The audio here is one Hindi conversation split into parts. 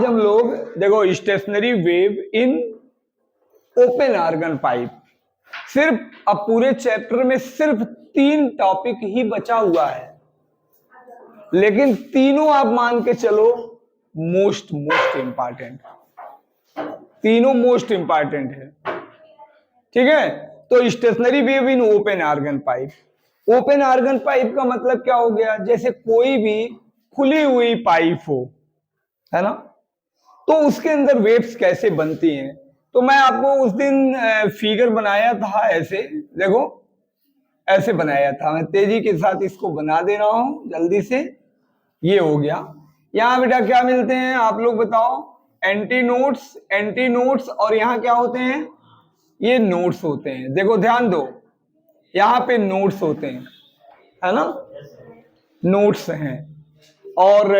हम लोग देखो stationary wave in open organ pipe, सिर्फ अब पूरे चैप्टर में सिर्फ 3 टॉपिक ही बचा हुआ है, लेकिन तीनों आप मान के चलो मोस्ट इंपॉर्टेंट, तीनों मोस्ट इंपॉर्टेंट है। ठीक है, तो stationary wave in open organ pipe, open organ pipe का मतलब क्या हो गया, जैसे कोई भी खुली हुई पाइप हो, है ना, तो उसके अंदर वेव्स कैसे बनती हैं। तो मैं आपको उस दिन फिगर बनाया था, ऐसे देखो, ऐसे बनाया था, मैं तेजी के साथ इसको बना दे रहा हूं जल्दी से। ये हो गया। यहां बेटा क्या मिलते हैं आप लोग बताओ, एंटी नोड्स, और यहां क्या होते हैं, ये नोड्स होते हैं। देखो ध्यान दो, यहां पे नोड्स होते हैं, है ना, नोड्स हैं, और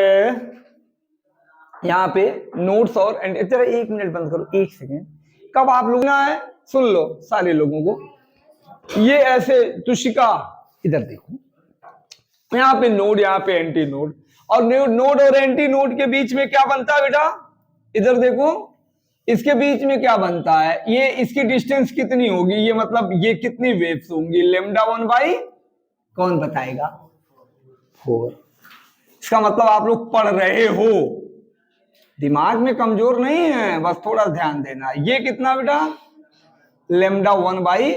यहाँ पे नोट्स और चलो 1 मिनट बंद करो, 1 सेकेंड। कब आप लोग ना है, सुन लो सारे लोगों को, ये ऐसे तुशिका, इधर देखो, यहाँ पे नोड, यहाँ पे एंटी नोड, और नोड और एंटी नोड के बीच में क्या बनता है बेटा, इधर देखो, इसके बीच में क्या बनता है, ये इसकी डिस्टेंस कितनी होगी, ये मतलब ये कितनी वेव्स होंगी, λ1/, कौन बताएगा, 4। इसका मतलब आप लोग पढ़ रहे हो, दिमाग में कमजोर नहीं है, बस थोड़ा ध्यान देना। ये कितना बेटा, λ1/,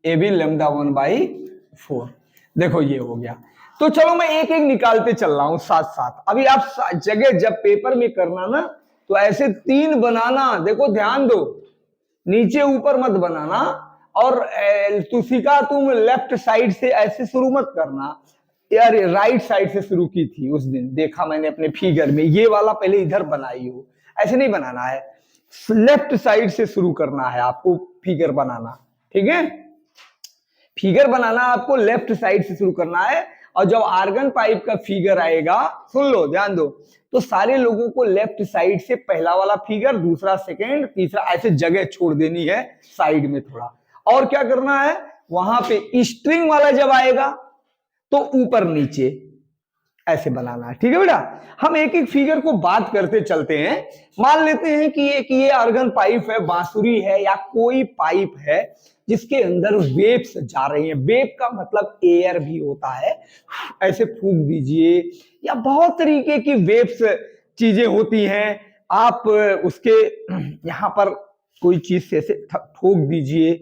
ये भी λ1/4। देखो ये हो गया। तो चलो मैं एक एक निकालते चल रहा हूं साथ साथ। अभी आप जगह जब पेपर में करना ना, तो ऐसे 3 बनाना, देखो ध्यान दो, नीचे ऊपर मत बनाना, और तुसिका तुम लेफ्ट साइड से ऐसे शुरू मत करना यार, राइट साइड से शुरू की थी उस दिन, देखा मैंने अपने फिगर में, ये वाला पहले इधर बनाई हो, ऐसे नहीं बनाना है, लेफ्ट साइड से शुरू करना है आपको फिगर बनाना। ठीक है, फिगर बनाना आपको लेफ्ट साइड से शुरू करना है, और जब आर्गन पाइप का फिगर आएगा, सुन लो ध्यान दो, तो सारे लोगों को लेफ्ट साइड से पहला वाला फिगर, दूसरा सेकेंड, तीसरा, ऐसे जगह छोड़ देनी है साइड में थोड़ा। और क्या करना है, वहां पे स्ट्रिंग वाला जब आएगा तो ऊपर नीचे ऐसे बनाना है। ठीक है बेटा, हम एक एक फिगर को बात करते चलते हैं। मान लेते हैं कि ये आर्गन पाइप है, बांसुरी है, या कोई पाइप है जिसके अंदर वेव्स जा रही हैं। वेव का मतलब एयर भी होता है, ऐसे फूंक दीजिए, या बहुत तरीके की वेव्स चीजें होती हैं, आप उसके यहां पर कोई चीज से ऐसे ठोक दीजिए,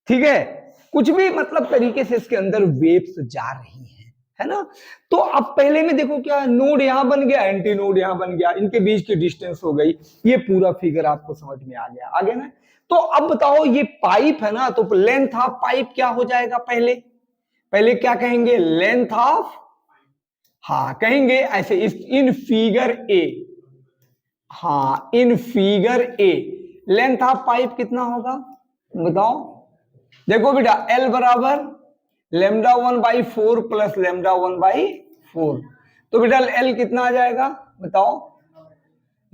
ठीक है, कुछ भी मतलब तरीके से इसके अंदर वेव्स जा रही हैं, है ना। तो अब पहले में देखो क्या, नोड यहां बन गया, एंटी नोड यहां बन गया, इनके बीच की डिस्टेंस हो गई, ये पूरा फिगर आपको समझ में आ गया, आगे ना। तो अब बताओ, ये पाइप है ना, तो लेंथ ऑफ पाइप क्या हो जाएगा, पहले क्या कहेंगे, लेंथ ऑफ, हाँ कहेंगे ऐसे, इन फिगर ए, हाँ in figure A length of pipe कितना होगा बताओ। देखो बेटा, L बराबर λ1/4 प्लस λ1/4, तो बेटा L कितना आ जाएगा बताओ,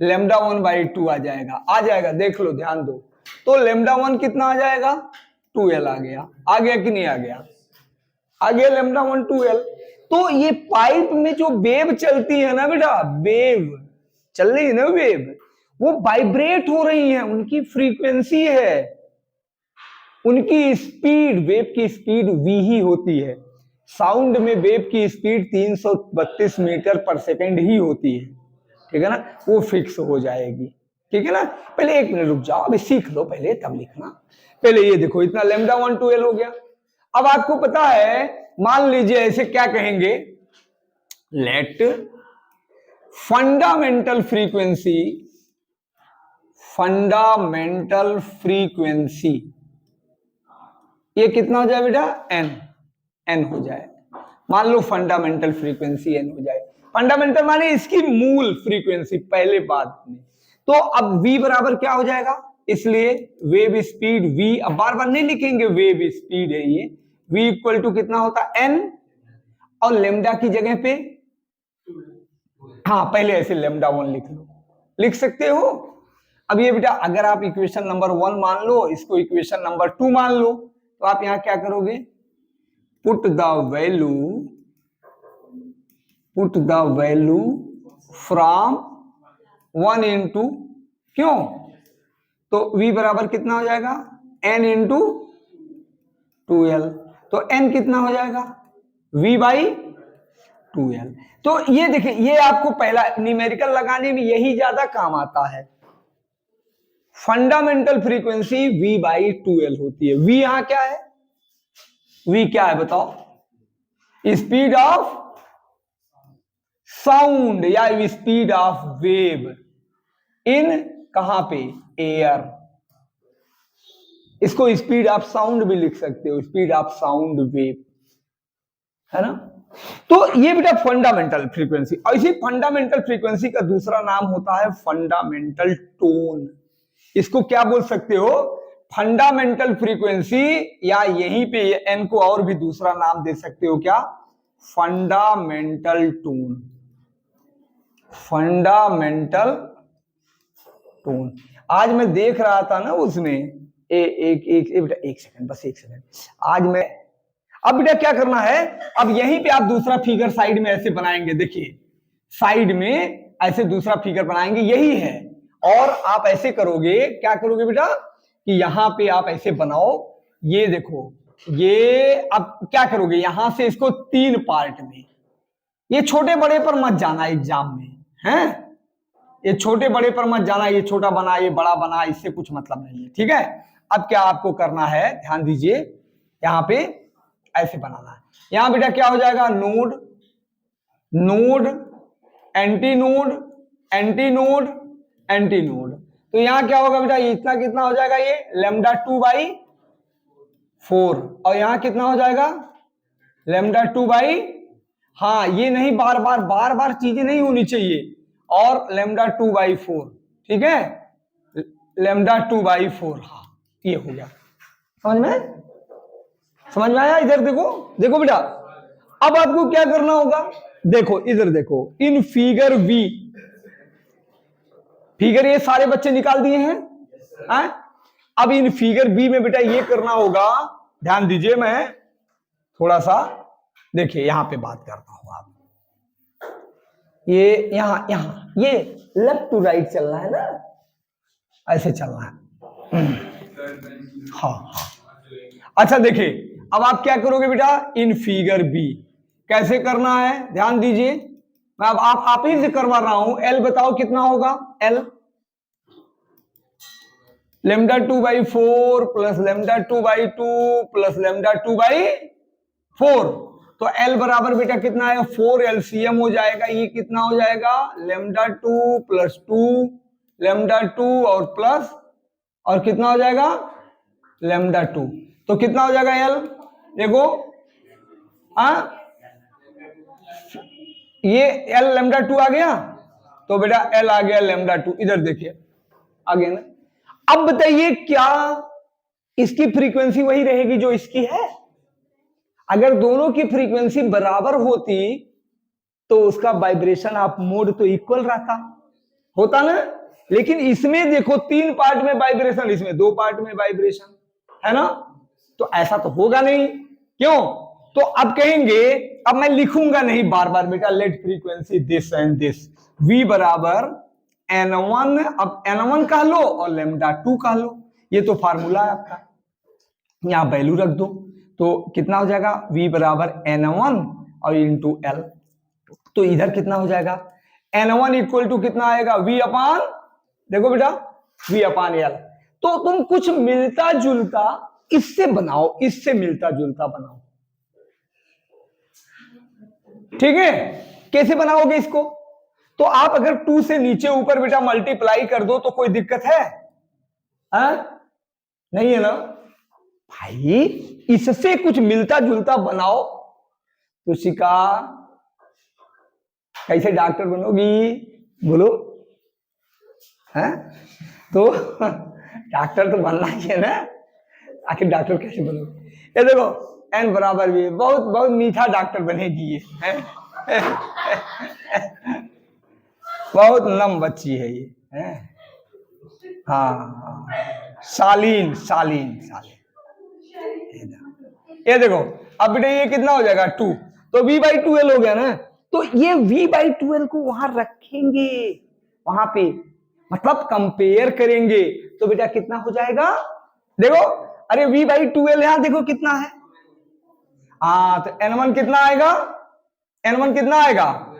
λ1/2 आ जाएगा, देख लो ध्यान दो, तो λ1 कितना आ जाएगा, 2L आ गया कि नहीं आ गया, आ गया λ1 2L। तो ये पाइप में जो वेव चलती है ना बेटा, वेव चल रही है ना, वेव वो वाइब्रेट हो रही है, उनकी फ्रीक्वेंसी है, उनकी स्पीड, वेव की स्पीड v ही होती है। साउंड में वेव की स्पीड 332 मीटर पर सेकेंड ही होती है, ठीक है ना, वो फिक्स हो जाएगी, ठीक है ना। पहले 1 मिनट रुक जाओ, अभी सीख लो पहले तब लिखना। पहले ये देखो, इतना λ1 2L हो गया। अब आपको पता है, मान लीजिए ऐसे क्या कहेंगे, लेट फंडामेंटल फ्रीक्वेंसी ये कितना हो जाए बेटा, n हो जाए। मान लो फंडामेंटल फ्रीक्वेंसी n हो जाए, फंडामेंटल माने इसकी मूल फ्रीक्वेंसी पहले बात में। तो अब v बराबर क्या हो जाएगा, इसलिए वेव स्पीड v, अब बार बार नहीं लिखेंगे, वेव स्पीड है ये, v इक्वल टू कितना होता है n, और लेमडा की जगह पे, हाँ पहले ऐसे λ1 लिख लो, लिख सकते हो। अब ये बेटा, अगर आप इक्वेशन नंबर 1 मान लो, इसको इक्वेशन नंबर 2 मान लो, तो आप यहां क्या करोगे, put the value from 1 into, क्यों, तो v बराबर कितना हो जाएगा, n इंटू 2l, तो n कितना हो जाएगा, v बाई 2l। तो ये देखिए, ये आपको पहला न्यूमेरिकल लगाने में यही ज्यादा काम आता है। Fundamental frequency v by 2l होती है। v यहां क्या है, v क्या है बताओ, स्पीड ऑफ साउंड या स्पीड ऑफ वेव इन, कहां पे, एयर। इसको स्पीड ऑफ साउंड भी लिख सकते हो, स्पीड ऑफ साउंड वेव, है ना। तो ये बेटा फंडामेंटल फ्रीक्वेंसी। और इसी फंडामेंटल फ्रीक्वेंसी का दूसरा नाम होता है फंडामेंटल टोन। इसको क्या बोल सकते हो, फंडामेंटल फ्रीक्वेंसी, या यहीं पे एन को और भी दूसरा नाम दे सकते हो, क्या, फंडामेंटल टोन। Fundamental tone. आज मैं देख रहा था ना उसमें, एक सेकंड, बस एक सेकंड। आज मैं, अब बेटा क्या करना है, अब यहीं पे आप दूसरा फिगर साइड में ऐसे बनाएंगे, देखिए साइड में ऐसे दूसरा फिगर बनाएंगे, यही है। और आप ऐसे करोगे, क्या करोगे बेटा, कि यहां पे आप ऐसे बनाओ, ये देखो, ये अब क्या करोगे, यहां से इसको 3 पार्ट में, ये छोटे बड़े पर मत जाना एग्जाम में, हैं, ये छोटे बड़े पर मत जाना, ये छोटा बना ये बड़ा बना, इससे कुछ मतलब नहीं है, ठीक है। अब क्या आपको करना है, ध्यान दीजिए, यहां पे ऐसे बनाना है। यहां बेटा क्या हो जाएगा, node, node, anti node, anti node, anti node. तो यहां क्या होगा बेटा, इतना कितना हो जाएगा, ये लैम्डा 2/4, और यहां कितना हो जाएगा, लैम्डा 2/, हाँ ये नहीं, बार बार चीजें नहीं होनी चाहिए, और लैम्डा 2/4, ठीक है, लैम्डा 2/4, हाँ ये हो गया, समझ में आया। इधर देखो, देखो बेटा, अब आपको क्या करना होगा, देखो इधर देखो, इन फिगर वी, फिगर ये सारे बच्चे निकाल दिए हैं, अब इन फिगर बी में बेटा ये करना होगा, ध्यान दीजिए, मैं थोड़ा सा देखिए यहां पे बात करता हूं। आप ये यहां ये लेफ्ट टू राइट चलना है ना, ऐसे चलना है, हाँ। अच्छा देखिए, अब आप क्या करोगे बेटा, इन फिगर बी कैसे करना है, ध्यान दीजिए, मैं अब आप ही से करवा रहा हूं। एल बताओ कितना होगा, L lambda 2/4 plus lambda 2/2 plus lambda 2/4, तो एल बराबर बेटा कितना है, 4 एलसीएम हो जाएगा, ये कितना हो जाएगा, लैम्डा 2 प्लस 2, लैम्डा 2 और प्लस, और कितना हो जाएगा, लैम्डा 2, तो कितना हो जाएगा एल, देखो, ये एल लैम्डा 2 आ गया, तो बेटा एल आ गया लैम्डा 2, इधर देखिए आ गया ना। अब बताइए, क्या इसकी फ्रीक्वेंसी वही रहेगी जो इसकी है? अगर दोनों की फ्रीक्वेंसी बराबर होती तो उसका वाइब्रेशन ऑफ मोड तो इक्वल रहता, होता ना। लेकिन इसमें देखो 3 पार्ट में वाइब्रेशन, इसमें 2 पार्ट में वाइब्रेशन, है ना, तो ऐसा तो होगा नहीं, क्यों, तो अब कहेंगे, अब मैं लिखूंगा नहीं बार बार बेटा, let frequency this and this, v बराबर n1, अब n1 कह लो और लैम्डा 2 कह लो, ये तो फार्मूला है आपका, यहां वैल्यू रख दो, तो कितना हो जाएगा, v बराबर n1 और इंटू l, तो इधर कितना हो जाएगा, n1 इक्वल टू कितना आएगा, v अपान, देखो बेटा v अपान l। तो तुम कुछ मिलता जुलता इससे बनाओ, इससे मिलता जुलता बनाओ, ठीक है। कैसे बनाओगे इसको, तो आप अगर 2 से नीचे ऊपर बेटा मल्टीप्लाई कर दो तो कोई दिक्कत है, नहीं है ना भाई, इससे कुछ मिलता जुलता बनाओ। तो शिका कैसे डॉक्टर बनोगी, बोलो, हैं, तो डॉक्टर तो बनना ही है ना, आखिर डॉक्टर कैसे बनोगे, ये देखो एन बराबर भी, बहुत बहुत मीठा डॉक्टर बनेगी ये, बहुत नम बच्ची है ये, है? हाँ, शालीन शालीन शालीन, ये देखो, अब बेटा ये कितना हो जाएगा 2, तो v/2l हो गया ना, तो ये v/2l को वहां रखेंगे, वहां पे, मतलब कंपेयर करेंगे तो बेटा कितना हो जाएगा, देखो अरे v बाई 2l यहां देखो कितना है, हाँ तो n1 कितना आएगा, n1 कितना आएगा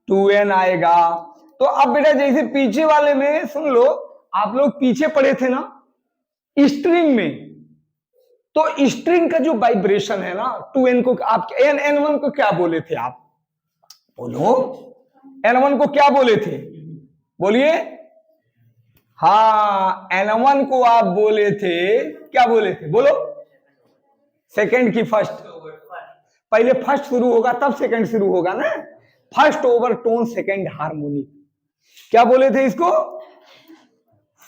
2n आएगा। तो अब बेटा जैसे पीछे वाले में सुन लो, आप लोग पीछे पढ़े थे ना स्ट्रिंग में, तो स्ट्रिंग का जो वाइब्रेशन है ना 2n को आप n1 को क्या बोले थे आप, बोलो n1 को क्या बोले थे, बोलिए, हाँ n1 को आप बोले थे, क्या बोले थे बोलो, सेकंड की फर्स्ट, पहले फर्स्ट शुरू होगा तब सेकंड शुरू होगा ना, first over tone second harmonic, क्या बोले थे इसको,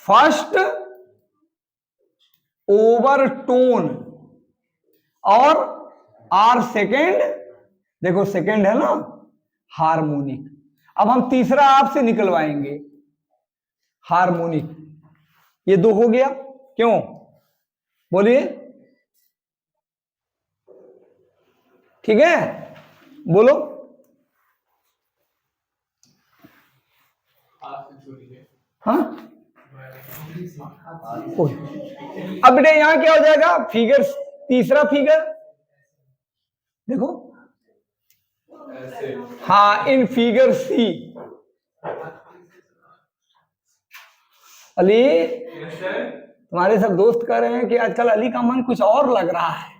फर्स्ट ओवर टोन और आर सेकंड, देखो सेकंड है ना हार्मोनिक। अब हम तीसरा आपसे निकलवाएंगे हार्मोनिक, ये दो हो गया, क्यों बोलिए, ठीक है बोलो, हाँ अब बेटे यहां क्या हो जाएगा, फिगर तीसरा फिगर देखो, हाँ इन फिगर सी, अली तुम्हारे सब दोस्त कह रहे हैं कि आजकल अली का मन कुछ और लग रहा है,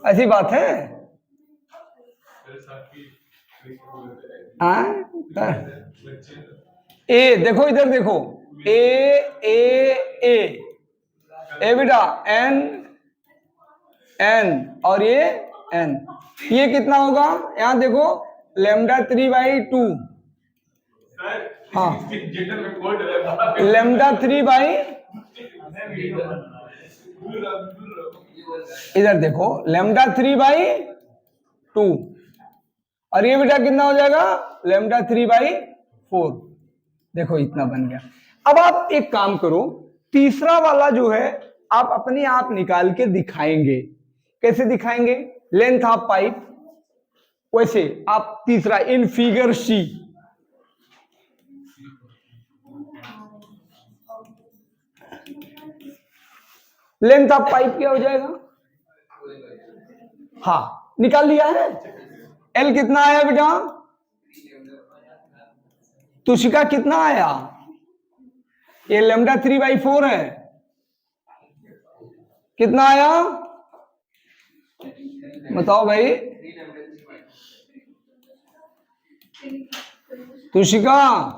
ऐसी बात है, ए देखो इधर देखो, ए ए ए ए बेटा एन एन और ये एन, ये कितना होगा, यहां देखो लेमडा 3/2, हाँ लेमडा 3/, इधर देखो लेमडा 3/2 और ये बेटा कितना हो जाएगा लेमडा 3/4, देखो इतना बन गया। अब आप एक काम करो, तीसरा वाला जो है आप अपने आप निकाल के दिखाएंगे, कैसे दिखाएंगे, लेंथ ऑफ पाइप, वैसे आप तीसरा in figure C, length of pipe क्या हो जाएगा, हाँ निकाल लिया है, एल कितना आया बेटा, तुषिका कितना आया, ये लेमडा 3/4 है, कितना आया बताओ भाई, तुषिका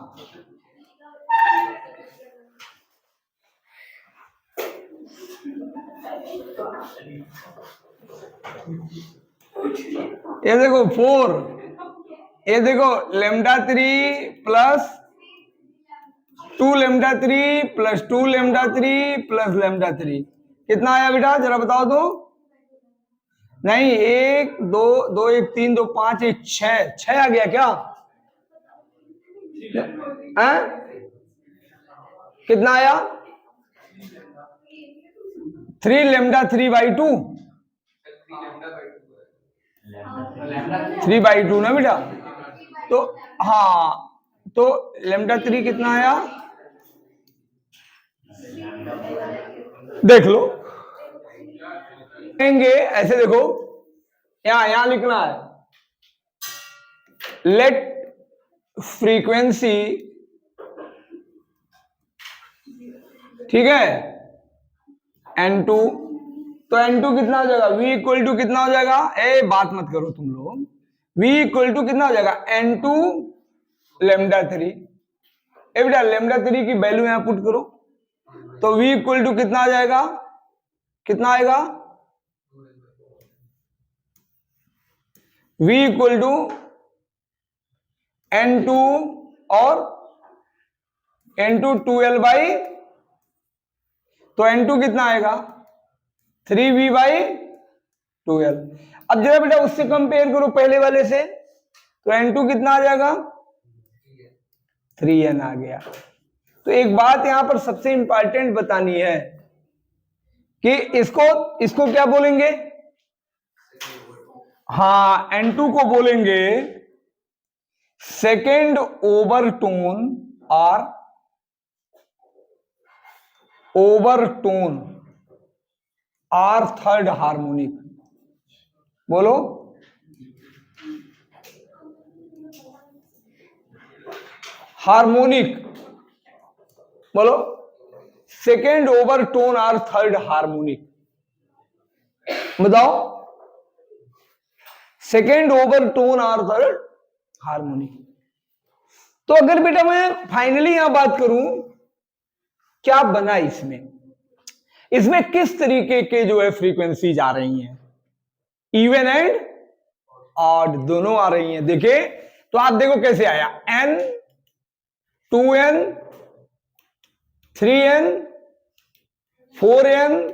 ये देखो 4, ये देखो lambda 3 plus 2 lambda 3 plus 2 lambda 3 plus lambda 3, कितना आया बेटा जरा बताओ तो, नहीं 1 2 2 1 3 2 5 1 6 आ गया क्या, कितना आया 3 लेमडा 3/2, 3/2 ना बेटा, तो हाँ तो लेमडा 3 कितना आया, देख लो कहेंगे ऐसे, देखो यहां लिखना है, लेट फ्रीक्वेंसी, ठीक है n2, तो n2 कितना हो जाएगा, v इक्वल टू कितना हो जाएगा, ए बात मत करो तुम लोग, v इक्वल टू कितना हो जाएगा n2 लेमडा 3, ए बेटा लेमडा 3 की वैल्यू यहां पुट करो, तो v इक्वल टू कितना आ जाएगा, कितना आएगा, v इक्वल टू n2 और n2 2l/, तो n2 कितना आएगा 3v/2l। अब जरा बेटा उससे कंपेयर करो पहले वाले से, तो n2 कितना आ जाएगा 3n आ गया। तो एक बात यहां पर सबसे इंपॉर्टेंट बतानी है कि इसको क्या बोलेंगे, हाँ n2 को बोलेंगे second overtone or third harmonic. बोलो, हार्मोनिक बोलो, second overtone or third harmonic. बताओ, second overtone or third harmonic. तो अगर बेटा मैं फाइनली यहां बात करूं, क्या बना इसमें किस तरीके के जो है फ्रीक्वेंसीज आ रही हैं, इवन एंड ऑड दोनों आ रही हैं। देखिए तो आप देखो कैसे आया, n 2n 3n 4n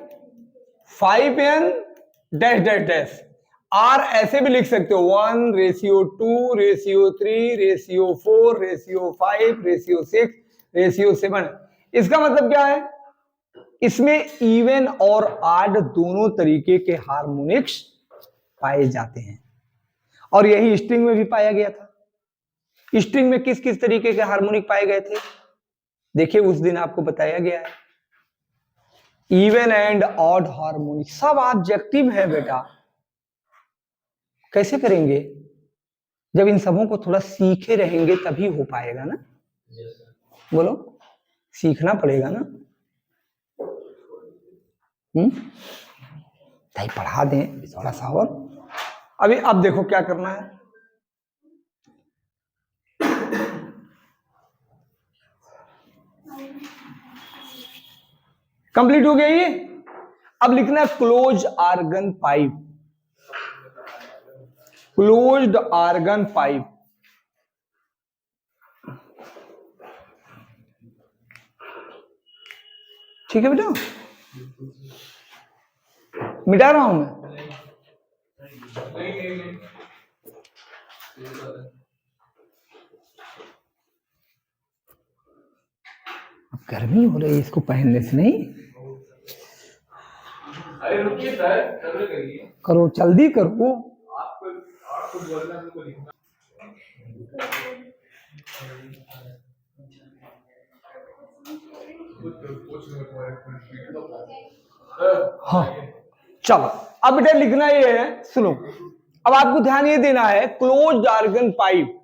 5n dash dash dash. Or ऐसे भी लिख सकते हो 1:2:3:4:5:6:7। इसका मतलब क्या है, इसमें इवन और ऑड दोनों तरीके के हार्मोनिक्स पाए जाते हैं। और यही स्ट्रिंग में भी पाया गया था। स्ट्रिंग में किस किस तरीके के हार्मोनिक पाए गए थे, देखिए उस दिन आपको बताया गया है। इवन एंड ऑड हार्मोनिक सब ऑब्जेक्टिव है बेटा। कैसे करेंगे, जब इन सबों को थोड़ा सीखे रहेंगे तभी हो पाएगा ना। बोलो, सीखना पड़ेगा ना। भाई पढ़ा दें थोड़ा सा और। अभी अब देखो क्या करना है, कंप्लीट हो गया ये। अब लिखना है close organ pipe, closed organ pipe. ठीक है बेटा, मिटा रहा हूं मैं। अब गर्मी हो रही है इसको पहनने से नहीं। अरे रुकिए सर, करो जल्दी करो। आपको बोलना हमको लिखना। हाँ चलो, अब बेटा लिखना ये है, सुनो। अब आपको ध्यान ये देना है, close organ pipe.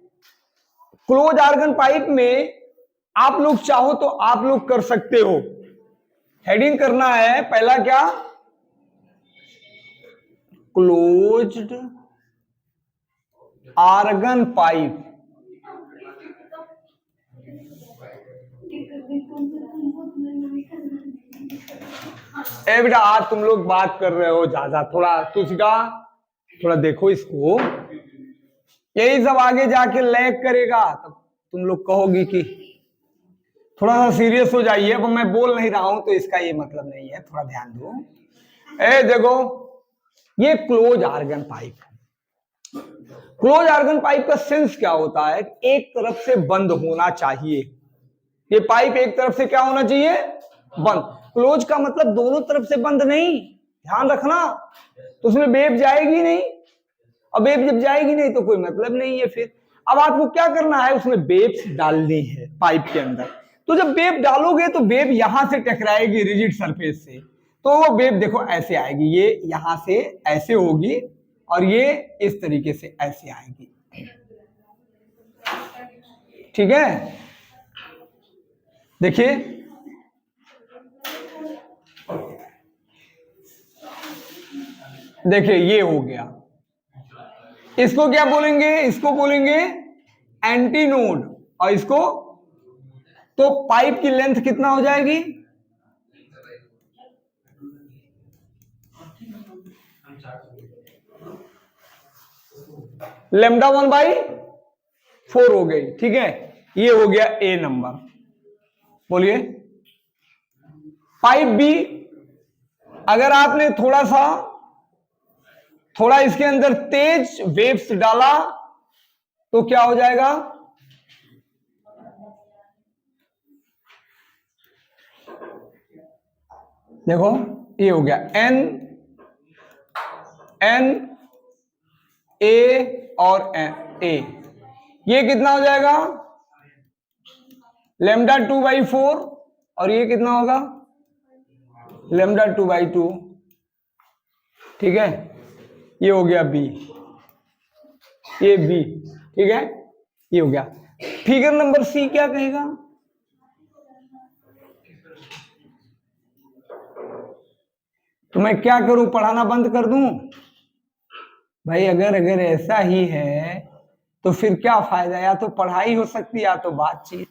Close organ pipe में आप लोग चाहो तो आप लोग कर सकते हो। हेडिंग करना है पहला क्या, क्लोज्ड आर्गन पाइप। ए बेटा आज तुम लोग बात कर रहे हो ज्यादा, थोड़ा तुझका थोड़ा देखो इसको। यही सब आगे जाके लैग करेगा तब तुम लोग कहोगी कि थोड़ा सा सीरियस हो जाइए। अब मैं बोल नहीं रहा हूं तो इसका ये मतलब नहीं है, थोड़ा ध्यान दो। ए देखो, ये close organ pipe. Close organ pipe का सेंस क्या होता है, एक तरफ से बंद होना चाहिए। ये पाइप एक तरफ से क्या होना चाहिए, बंद। क्लोज का मतलब दोनों तरफ से बंद नहीं, ध्यान रखना। तो उसमें वेव जाएगी नहीं, और वेव जब जाएगी नहीं तो कोई मतलब नहीं है फिर। अब आपको क्या करना है, उसमें वेव्स डालनी है पाइप के अंदर। तो जब वेव डालोगे तो वेव यहां से टकराएगी रिजिड सरफेस से, तो वो वेव देखो ऐसे आएगी, ये यहां से ऐसे होगी और ये इस तरीके से ऐसे आएगी। ठीक है, देखिए देखिए ये हो गया। इसको क्या बोलेंगे, इसको बोलेंगे एंटी नोड। और इसको, तो पाइप की लेंथ कितना हो जाएगी, λ1/4 हो गई। ठीक है, ये हो गया ए नंबर। बोलिए पाइप बी, अगर आपने थोड़ा इसके अंदर तेज वेव्स डाला तो क्या हो जाएगा, देखो ये हो गया एन एन ए और एन ए। ये कितना हो जाएगा लेमडा 2/4 और ये कितना होगा लेमडा 2/2। ठीक है, ये हो गया बी, ये बी। ठीक है, ये हो गया। फिगर नंबर सी क्या कहेगा? तो मैं क्या करूं, पढ़ाना बंद कर दूं? भाई अगर अगर ऐसा ही है तो फिर क्या फायदा, या तो पढ़ाई हो सकती है या तो बातचीत।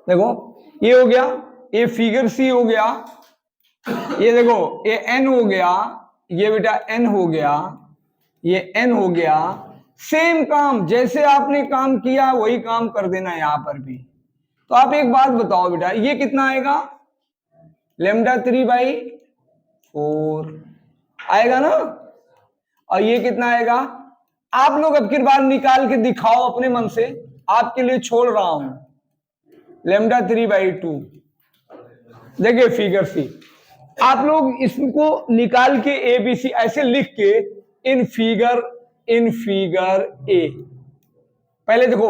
देखो ये हो गया, ये फिगर सी हो गया, ये देखो ये एन हो गया, ये बेटा एन हो गया, ये एन हो गया। सेम काम जैसे आपने काम किया वही काम कर देना यहां पर भी। तो आप एक बात बताओ बेटा, ये कितना आएगा लेमडा 3/4 आएगा ना, और ये कितना आएगा? आप लोग अब की बार निकाल के दिखाओ अपने मन से, आपके लिए छोड़ रहा हूं। लेमडा 3/2 देखिए फिगर सी, आप लोग इसको निकाल के ए बी सी ऐसे लिख के इन फिगर ए। पहले देखो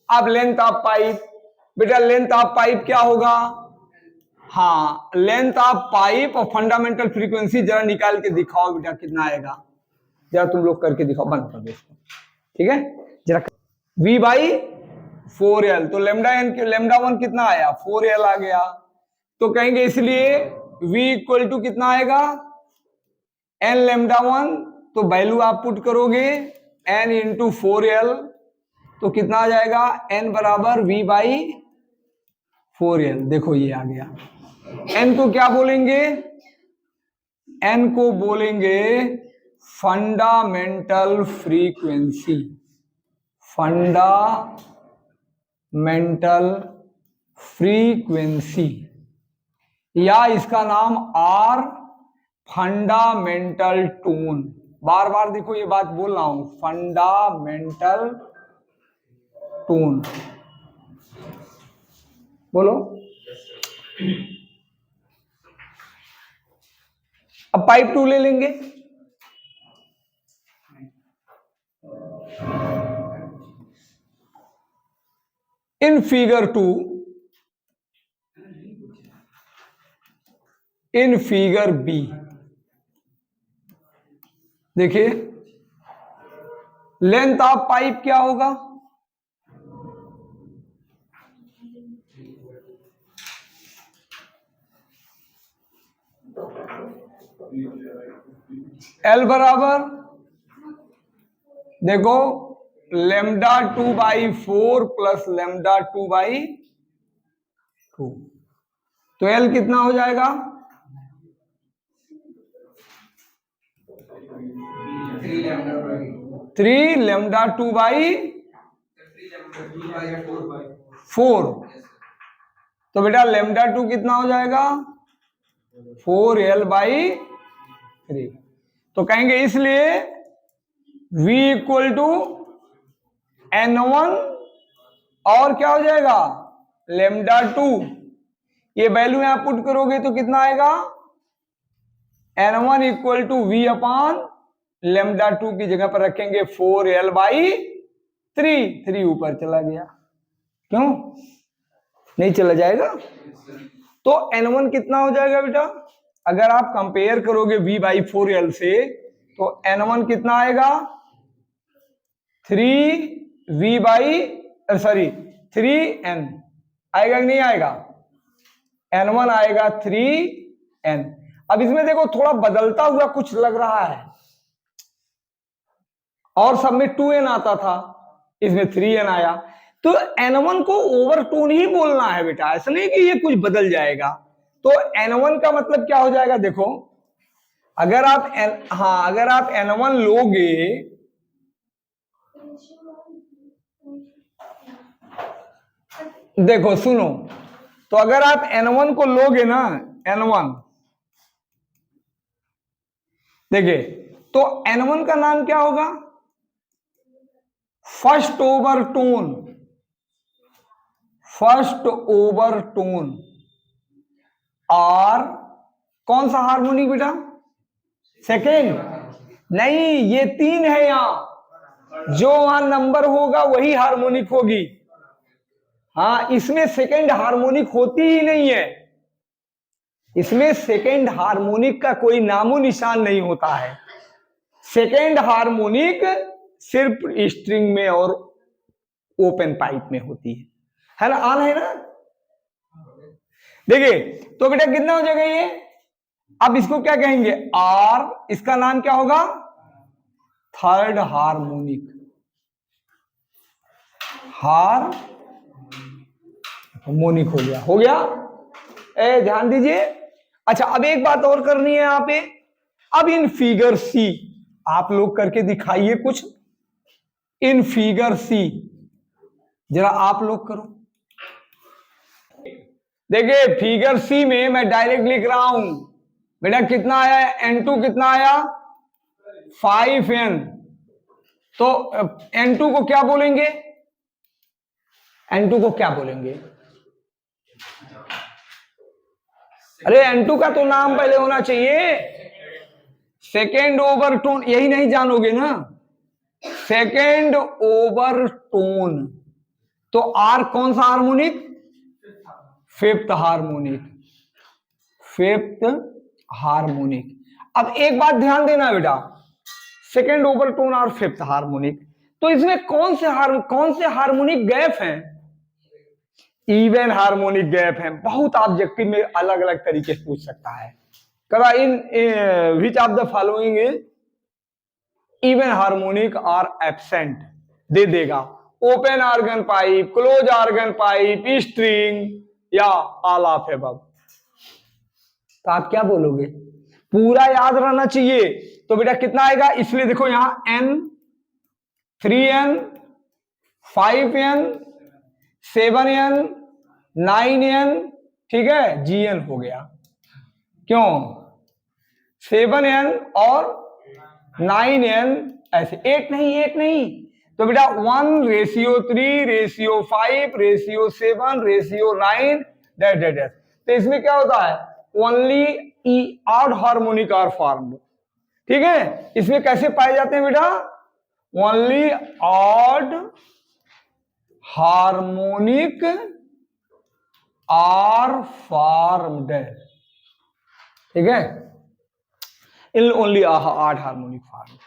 आप लेंथ ऑफ पाइप, बेटा लेंथ ऑफ पाइप क्या होगा? हाँ, लेंथ ऑफ पाइप और फंडामेंटल फ्रीक्वेंसी जरा निकाल के दिखाओ बेटा कितना आएगा, जरा तुम लोग करके दिखाओ, बंद कर दो इसको। ठीक है, जरा V/4L, तो लेमडा एन लेमडा 1 कितना आया 4L आ गया, तो कहेंगे इसलिए V इक्वल टू कितना आएगा n लेमडा 1, तो वैल्यू आप पुट करोगे n इंटू 4L, तो कितना आ जाएगा n बराबर V/4L। देखो ये आ गया। n को क्या बोलेंगे? n को बोलेंगे फंडामेंटल फ्रीक्वेंसी, फंडामेंटल फ्रीक्वेंसी, या इसका नाम आर फंडामेंटल टोन। बार बार देखो ये बात बोल रहा हूं, फंडामेंटल टोन। बोलो। अब पाइप 2 ले लेंगे। In figure 2, in figure B देखिए लेंथ ऑफ पाइप क्या होगा? L बराबर देखो लेमडा 2/4 प्लस लेमडा 2/2, तो L कितना हो जाएगा? 3 लेमडा 2/4। तो बेटा लेमडा 2 कितना हो जाएगा 4L/3। तो कहेंगे इसलिए V इक्वल टू N1 और क्या हो जाएगा लेमडा 2, ये वैल्यू यहां पुट करोगे तो कितना आएगा N1 equal to V upon lambda 2 की जगह पर रखेंगे 4L/3। 3 ऊपर चला गया, क्यों नहीं चला जाएगा? तो N1 कितना हो जाएगा बेटा? अगर आप कंपेयर करोगे V/4L से तो N1 कितना आएगा 3n आएगा कि नहीं आएगा? N1 आएगा 3n। अब इसमें देखो थोड़ा बदलता हुआ कुछ लग रहा है, और सब में 2n आता था, इसमें 3n आया। तो N1 को ओवरटोन ही बोलना है बेटा, ऐसा नहीं कि ये कुछ बदल जाएगा। तो N1 का मतलब क्या हो जाएगा? देखो अगर आप अगर आप N1 लोगे, देखो सुनो, तो अगर आप N1 को लोगे ना, N1 देखिए, तो N1 का नाम क्या होगा? First overtone, first overtone. और कौन सा हार्मोनिक बेटा? सेकेंड नहीं, ये 3 है यहां, जो वहां नंबर होगा वही हार्मोनिक होगी। हाँ, इसमें सेकंड हार्मोनिक होती ही नहीं है, इसमें सेकंड हार्मोनिक का कोई नामो निशान नहीं होता है। सेकंड हार्मोनिक सिर्फ स्ट्रिंग में और ओपन पाइप में होती है ना, ऑन है ना। देखिए तो बेटा कितना हो जाएगा ये, अब इसको क्या कहेंगे, आर, इसका नाम क्या होगा, थर्ड हार्मोनिक, हार्मोनिक हो गया, हो गया। ए ध्यान दीजिए। अच्छा अब एक बात और करनी है यहाँ पे, अब इन फिगर सी आप लोग करके दिखाइए कुछ, इन फिगर सी जरा आप लोग करो। देखिए फिगर सी में मैं डायरेक्ट लिख रहा हूं बेटा, कितना आया है, N2 कितना आया, 5N। तो N2 को क्या बोलेंगे, N2 को क्या बोलेंगे, अरे N2 का तो नाम पहले होना चाहिए, सेकेंड ओवरटोन, यही नहीं जानोगे ना, सेकेंड ओवरटोन। तो आर कौन सा harmonic, fifth harmonic, fifth harmonic. अब एक बात ध्यान देना बेटा, सेकेंड ओवरटोन और फिफ्थ हार्मोनिक, तो इसमें कौन से हार्मोनिक गैप हैं, इवन हार्मोनिक गैप है। बहुत ऑब्जेक्टिव में अलग अलग तरीके से पूछ सकता है, कदा in which of the following is even harmonic are absent, दे देगा, open organ pipe, close organ pipe, string या ऑल ऑफ एबव। तो आप क्या बोलोगे, पूरा याद रहना चाहिए। तो बेटा कितना आएगा, इसलिए देखो यहां N, 3N, 5N, 7N, 9N, ठीक है, GN हो गया। क्यों 7N और 9N, ऐसे 8 नहीं, 8 नहीं, तो बेटा 1:3:5:7:9, डेट। तो इसमें क्या होता है, only odd harmonic are formed, ठीक है। इसमें कैसे पाए जाते हैं बेटा, only odd harmonic are formed, ठीक है, in only odd harmonic form.